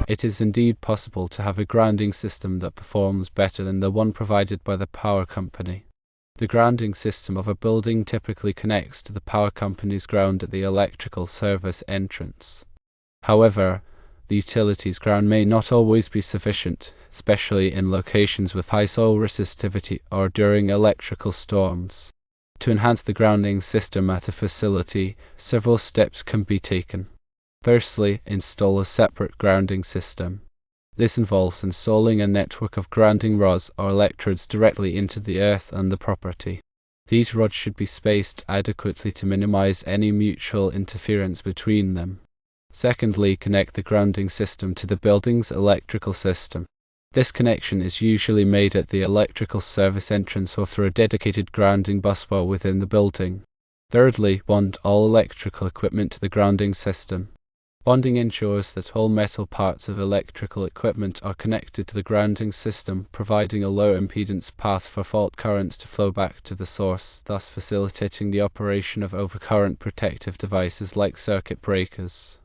It is indeed possible to have a grounding system that performs better than the one provided by the power company. The grounding system of a building typically connects to the power company's ground at the electrical service entrance. However, the utility's ground may not always be sufficient, especially in locations with high soil resistivity or during electrical storms. To enhance the grounding system at a facility, several steps can be taken. Firstly, install a separate grounding system. This involves installing a network of grounding rods or electrodes directly into the earth and the property. These rods should be spaced adequately to minimize any mutual interference between them. Secondly, connect the grounding system to the building's electrical system. This connection is usually made at the electrical service entrance or through a dedicated grounding busbar within the building. Thirdly, bond all electrical equipment to the grounding system. Bonding ensures that all metal parts of electrical equipment are connected to the grounding system, providing a low impedance path for fault currents to flow back to the source, thus facilitating the operation of overcurrent protective devices like circuit breakers.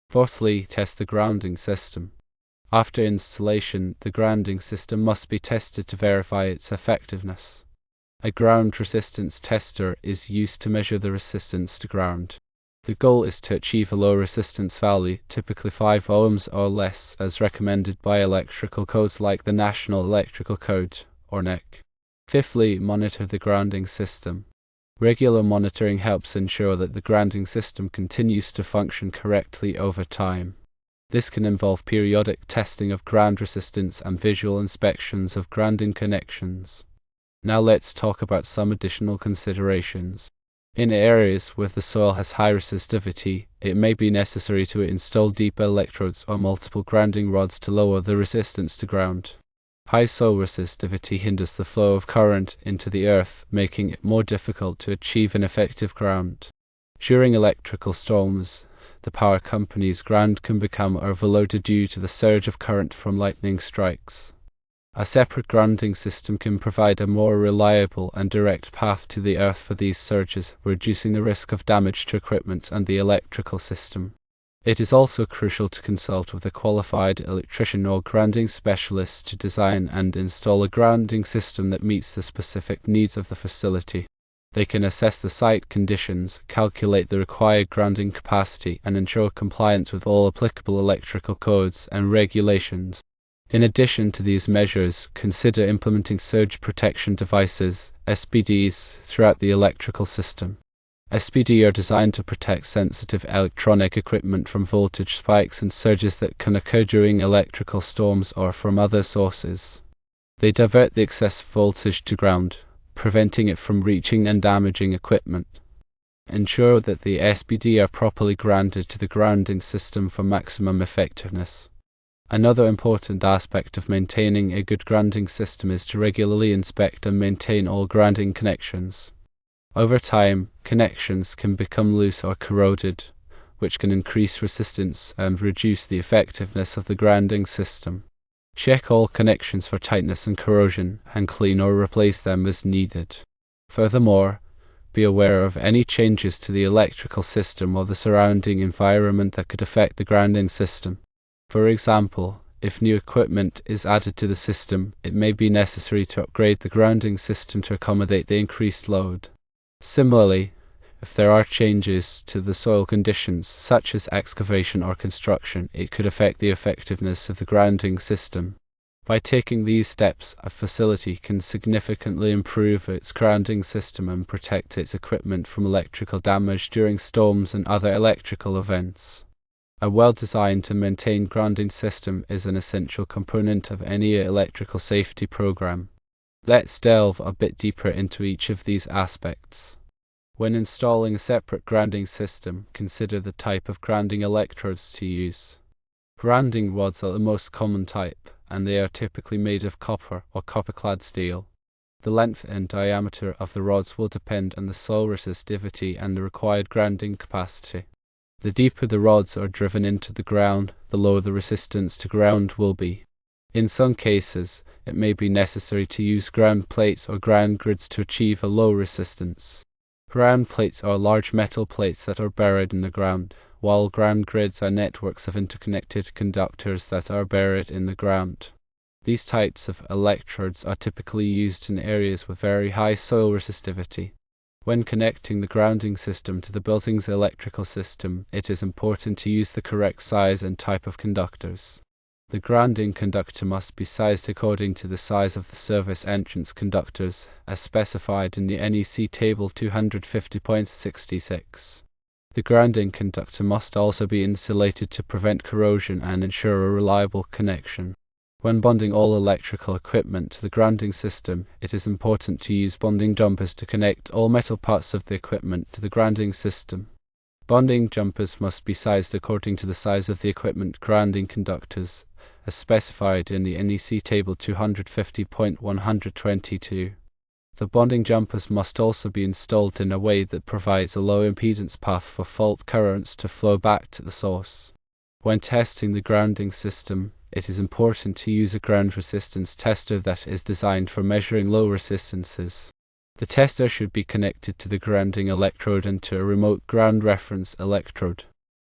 Fourthly, test the grounding system. After installation, the grounding system must be tested to verify its effectiveness. A ground resistance tester is used to measure the resistance to ground. The goal is to achieve a low resistance value, typically 5 ohms or less, as recommended by electrical codes like the National Electrical Code, or NEC. Fifthly, monitor the grounding system. Regular monitoring helps ensure that the grounding system continues to function correctly over time. This can involve periodic testing of ground resistance and visual inspections of grounding connections. Now let's talk about some additional considerations. In areas where the soil has high resistivity, it may be necessary to install deeper electrodes or multiple grounding rods to lower the resistance to ground. High soil resistivity hinders the flow of current into the earth, making it more difficult to achieve an effective ground. During electrical storms, the power company's ground can become overloaded due to the surge of current from lightning strikes. A separate grounding system can provide a more reliable and direct path to the earth for these surges, reducing the risk of damage to equipment and the electrical system. It is also crucial to consult with a qualified electrician or grounding specialist to design and install a grounding system that meets the specific needs of the facility. They can assess the site conditions, calculate the required grounding capacity, and ensure compliance with all applicable electrical codes and regulations. In addition to these measures, consider implementing surge protection devices, SPDs, throughout the electrical system. SPD are designed to protect sensitive electronic equipment from voltage spikes and surges that can occur during electrical storms or from other sources. They divert the excess voltage to ground, preventing it from reaching and damaging equipment. Ensure that the SPD are properly grounded to the grounding system for maximum effectiveness. Another important aspect of maintaining a good grounding system is to regularly inspect and maintain all grounding connections. Over time, connections can become loose or corroded, which can increase resistance and reduce the effectiveness of the grounding system. Check all connections for tightness and corrosion, and clean or replace them as needed. Furthermore, be aware of any changes to the electrical system or the surrounding environment that could affect the grounding system. For example, if new equipment is added to the system, it may be necessary to upgrade the grounding system to accommodate the increased load. Similarly, if there are changes to the soil conditions, such as excavation or construction, it could affect the effectiveness of the grounding system. By taking these steps, a facility can significantly improve its grounding system and protect its equipment from electrical damage during storms and other electrical events. A well-designed and maintained grounding system is an essential component of any electrical safety program. Let's delve a bit deeper into each of these aspects. When installing a separate grounding system, consider the type of grounding electrodes to use. Grounding rods are the most common type, and they are typically made of copper or copper-clad steel. The length and diameter of the rods will depend on the soil resistivity and the required grounding capacity. The deeper the rods are driven into the ground, the lower the resistance to ground will be. In some cases, it may be necessary to use ground plates or ground grids to achieve a low resistance. Ground plates are large metal plates that are buried in the ground, while ground grids are networks of interconnected conductors that are buried in the ground. These types of electrodes are typically used in areas with very high soil resistivity. When connecting the grounding system to the building's electrical system, it is important to use the correct size and type of conductors. The grounding conductor must be sized according to the size of the service entrance conductors, as specified in the NEC Table 250.66. The grounding conductor must also be insulated to prevent corrosion and ensure a reliable connection. When bonding all electrical equipment to the grounding system, it is important to use bonding jumpers to connect all metal parts of the equipment to the grounding system. Bonding jumpers must be sized according to the size of the equipment grounding conductors, as specified in the NEC Table 250.122. The bonding jumpers must also be installed in a way that provides a low impedance path for fault currents to flow back to the source. When testing the grounding system, it is important to use a ground resistance tester that is designed for measuring low resistances. The tester should be connected to the grounding electrode and to a remote ground reference electrode.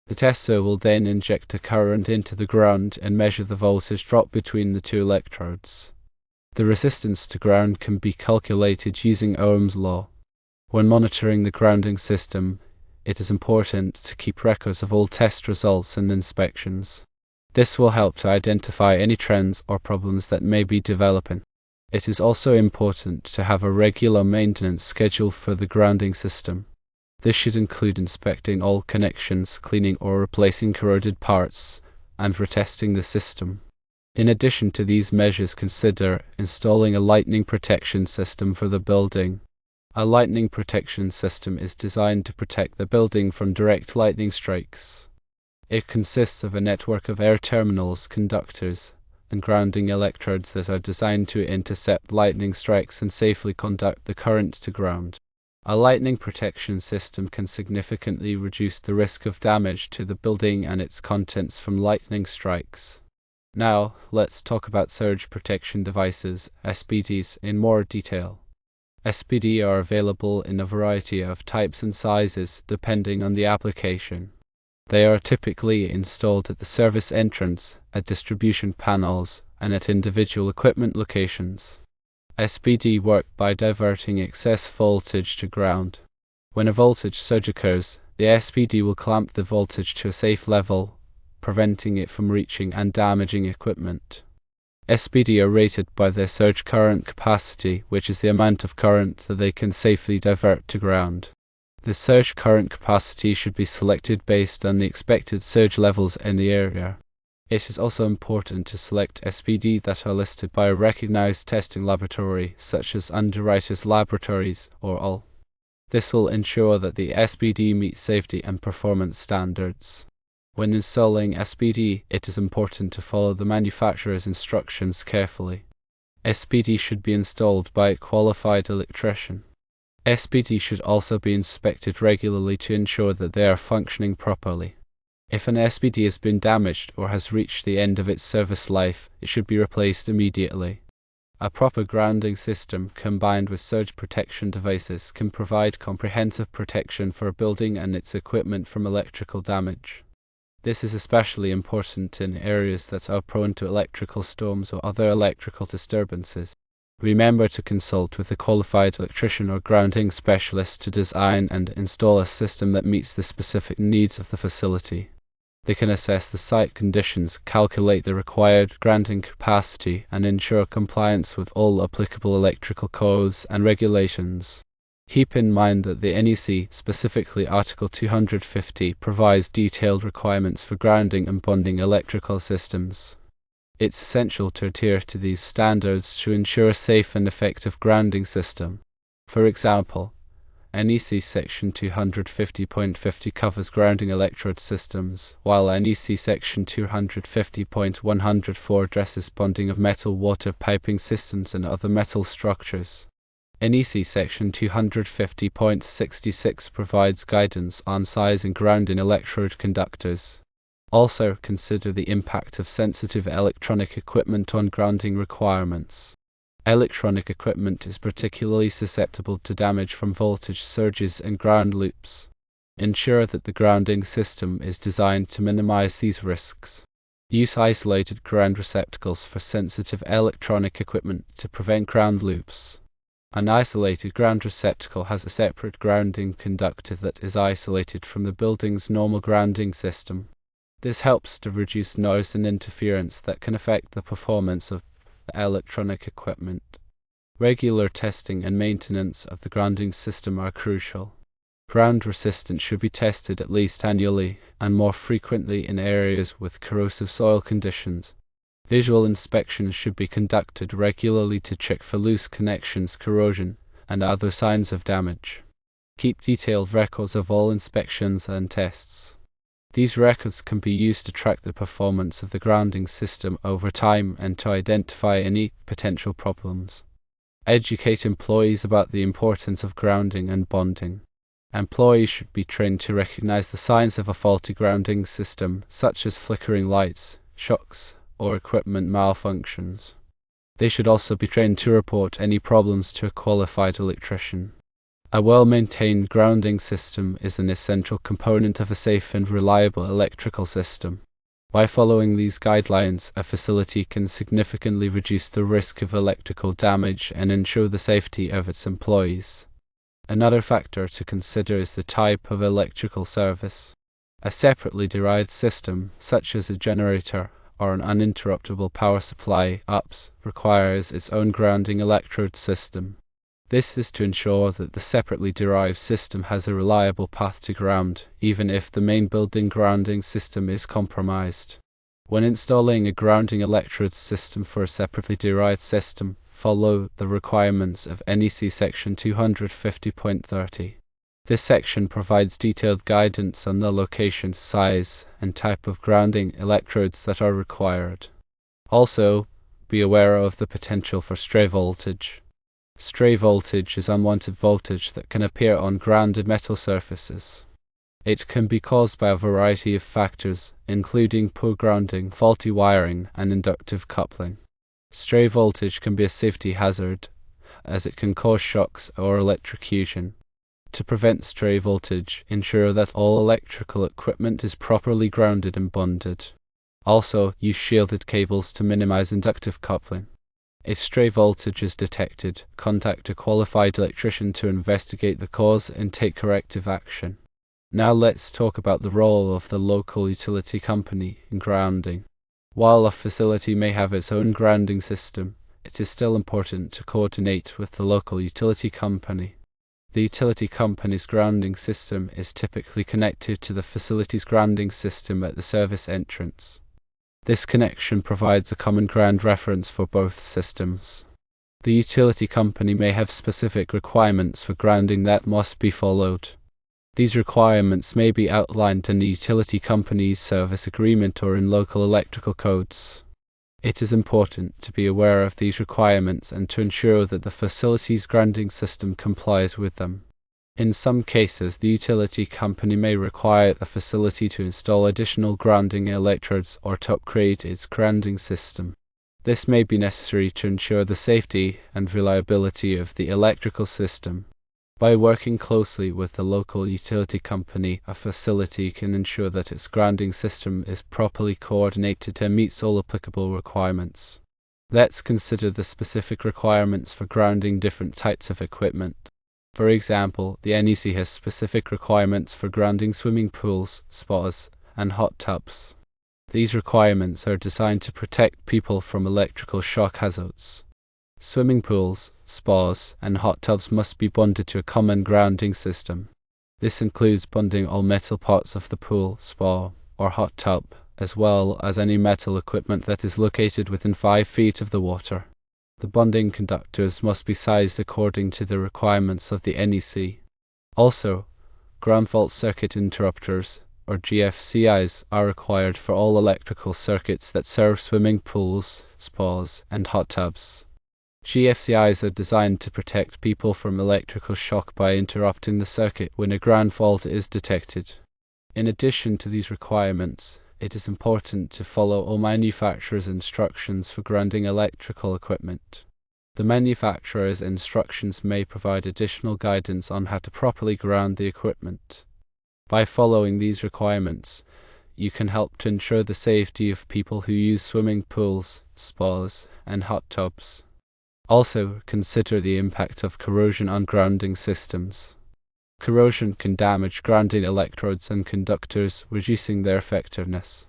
The tester will then inject a current into the ground and measure the voltage drop between the two electrodes. The resistance to ground can be calculated using Ohm's law. When monitoring the grounding system, it is important to keep records of all test results and inspections. This will help to identify any trends or problems that may be developing. It is also important to have a regular maintenance schedule for the grounding system. This should include inspecting all connections, cleaning or replacing corroded parts, and retesting the system. In addition to these measures, consider installing a lightning protection system for the building. A lightning protection system is designed to protect the building from direct lightning strikes. It consists of a network of air terminals, conductors, and grounding electrodes that are designed to intercept lightning strikes and safely conduct the current to ground. A lightning protection system can significantly reduce the risk of damage to the building and its contents from lightning strikes. Now, let's talk about surge protection devices, SPDs, in more detail. SPD are available in a variety of types and sizes depending on the application. They are typically installed at the service entrance, at distribution panels, and at individual equipment locations. SPD work by diverting excess voltage to ground. When a voltage surge occurs, the SPD will clamp the voltage to a safe level, preventing it from reaching and damaging equipment. SPD are rated by their surge current capacity, which is the amount of current that they can safely divert to ground. The surge current capacity should be selected based on the expected surge levels in the area. It is also important to select SPD that are listed by a recognized testing laboratory, such as Underwriters Laboratories or ALL. This will ensure that the SPD meets safety and performance standards. When installing SPD, it is important to follow the manufacturer's instructions carefully. SPD should be installed by a qualified electrician. SPD should also be inspected regularly to ensure that they are functioning properly. If an SPD has been damaged or has reached the end of its service life, it should be replaced immediately. A proper grounding system combined with surge protection devices can provide comprehensive protection for a building and its equipment from electrical damage. This is especially important in areas that are prone to electrical storms or other electrical disturbances. Remember to consult with a qualified electrician or grounding specialist to design and install a system that meets the specific needs of the facility. They can assess the site conditions, calculate the required grounding capacity, and ensure compliance with all applicable electrical codes and regulations. Keep in mind that the NEC, specifically Article 250, provides detailed requirements for grounding and bonding electrical systems. It's essential to adhere to these standards to ensure a safe and effective grounding system. For example, NEC Section 250.50 covers grounding electrode systems, while NEC Section 250.104 addresses bonding of metal water piping systems and other metal structures. NEC Section 250.66 provides guidance on size and grounding electrode conductors. Also, consider the impact of sensitive electronic equipment on grounding requirements. Electronic equipment is particularly susceptible to damage from voltage surges and ground loops. Ensure that the grounding system is designed to minimize these risks. Use isolated ground receptacles for sensitive electronic equipment to prevent ground loops. An isolated ground receptacle has a separate grounding conductor that is isolated from the building's normal grounding system. This helps to reduce noise and interference that can affect the performance of the electronic equipment. Regular testing and maintenance of the grounding system are crucial. Ground resistance should be tested at least annually, and more frequently in areas with corrosive soil conditions. Visual inspections should be conducted regularly to check for loose connections, corrosion, and other signs of damage. Keep detailed records of all inspections and tests. These records can be used to track the performance of the grounding system over time and to identify any potential problems. Educate employees about the importance of grounding and bonding. Employees should be trained to recognize the signs of a faulty grounding system, such as flickering lights, shocks, or equipment malfunctions. They should also be trained to report any problems to a qualified electrician. A well-maintained grounding system is an essential component of a safe and reliable electrical system. By following these guidelines, a facility can significantly reduce the risk of electrical damage and ensure the safety of its employees. Another factor to consider is the type of electrical service. A separately derived system, such as a generator or an uninterruptible power supply (UPS), requires its own grounding electrode system. This is to ensure that the separately derived system has a reliable path to ground, even if the main building grounding system is compromised. When installing a grounding electrode system for a separately derived system, follow the requirements of NEC Section 250.30. This section provides detailed guidance on the location, size, and type of grounding electrodes that are required. Also, be aware of the potential for stray voltage. Stray voltage is unwanted voltage that can appear on grounded metal surfaces. It can be caused by a variety of factors, including poor grounding, faulty wiring, and inductive coupling. Stray voltage can be a safety hazard, as it can cause shocks or electrocution. To prevent stray voltage, ensure that all electrical equipment is properly grounded and bonded. Also, use shielded cables to minimize inductive coupling. If stray voltage is detected, contact a qualified electrician to investigate the cause and take corrective action. Now let's talk about the role of the local utility company in grounding. While a facility may have its own grounding system, it is still important to coordinate with the local utility company. The utility company's grounding system is typically connected to the facility's grounding system at the service entrance. This connection provides a common ground reference for both systems. The utility company may have specific requirements for grounding that must be followed. These requirements may be outlined in the utility company's service agreement or in local electrical codes. It is important to be aware of these requirements and to ensure that the facility's grounding system complies with them. In some cases, the utility company may require the facility to install additional grounding electrodes or to upgrade its grounding system. This may be necessary to ensure the safety and reliability of the electrical system. By working closely with the local utility company, a facility can ensure that its grounding system is properly coordinated and meets all applicable requirements. Let's consider the specific requirements for grounding different types of equipment. For example, the NEC has specific requirements for grounding swimming pools, spas, and hot tubs. These requirements are designed to protect people from electrical shock hazards. Swimming pools, spas, and hot tubs must be bonded to a common grounding system. This includes bonding all metal parts of the pool, spa, or hot tub, as well as any metal equipment that is located within 5 feet of the water. The bonding conductors must be sized according to the requirements of the NEC. Also, ground fault circuit interrupters, or GFCIs, are required for all electrical circuits that serve swimming pools, spas, and hot tubs. GFCIs are designed to protect people from electrical shock by interrupting the circuit when a ground fault is detected. In addition to these requirements, it is important to follow all manufacturers' instructions for grounding electrical equipment. The manufacturer's instructions may provide additional guidance on how to properly ground the equipment. By following these requirements, you can help to ensure the safety of people who use swimming pools, spas, and hot tubs. Also, consider the impact of corrosion on grounding systems. Corrosion can damage grounding electrodes and conductors, reducing their effectiveness.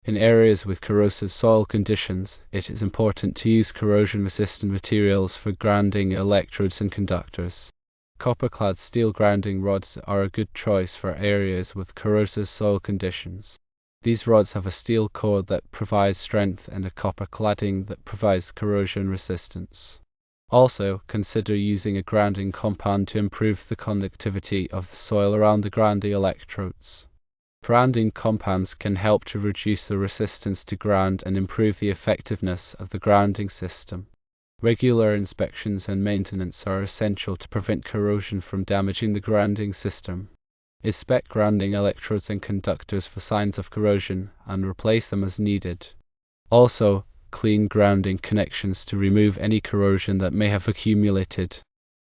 In areas with corrosive soil conditions, it is important to use corrosion-resistant materials for grounding electrodes and conductors. Copper-clad steel grounding rods are a good choice for areas with corrosive soil conditions. These rods have a steel core that provides strength and a copper cladding that provides corrosion resistance. Also, consider using a grounding compound to improve the conductivity of the soil around the grounding electrodes. Grounding compounds can help to reduce the resistance to ground and improve the effectiveness of the grounding system. Regular inspections and maintenance are essential to prevent corrosion from damaging the grounding system. Inspect grounding electrodes and conductors for signs of corrosion and replace them as needed. Also, clean grounding connections to remove any corrosion that may have accumulated.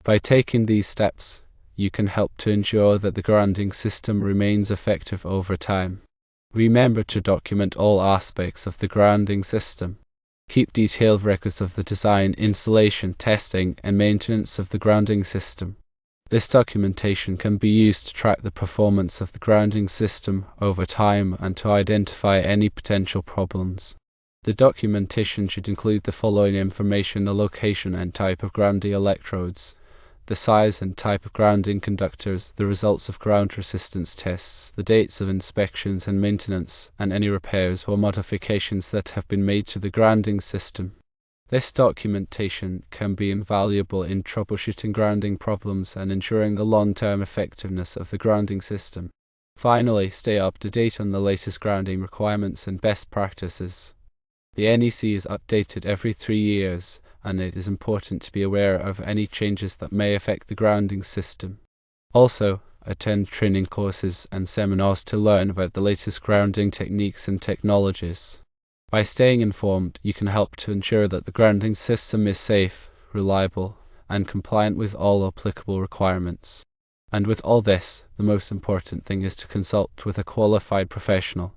By taking these steps, you can help to ensure that the grounding system remains effective over time. Remember to document all aspects of the grounding system. Keep detailed records of the design, installation, testing, and maintenance of the grounding system. This documentation can be used to track the performance of the grounding system over time and to identify any potential problems. The documentation should include the following information: the location and type of grounding electrodes, the size and type of grounding conductors, the results of ground resistance tests, the dates of inspections and maintenance, and any repairs or modifications that have been made to the grounding system. This documentation can be invaluable in troubleshooting grounding problems and ensuring the long-term effectiveness of the grounding system. Finally, stay up to date on the latest grounding requirements and best practices. The NEC is updated every 3 years, and it is important to be aware of any changes that may affect the grounding system. Also, attend training courses and seminars to learn about the latest grounding techniques and technologies. By staying informed, you can help to ensure that the grounding system is safe, reliable, and compliant with all applicable requirements. And with all this, the most important thing is to consult with a qualified professional.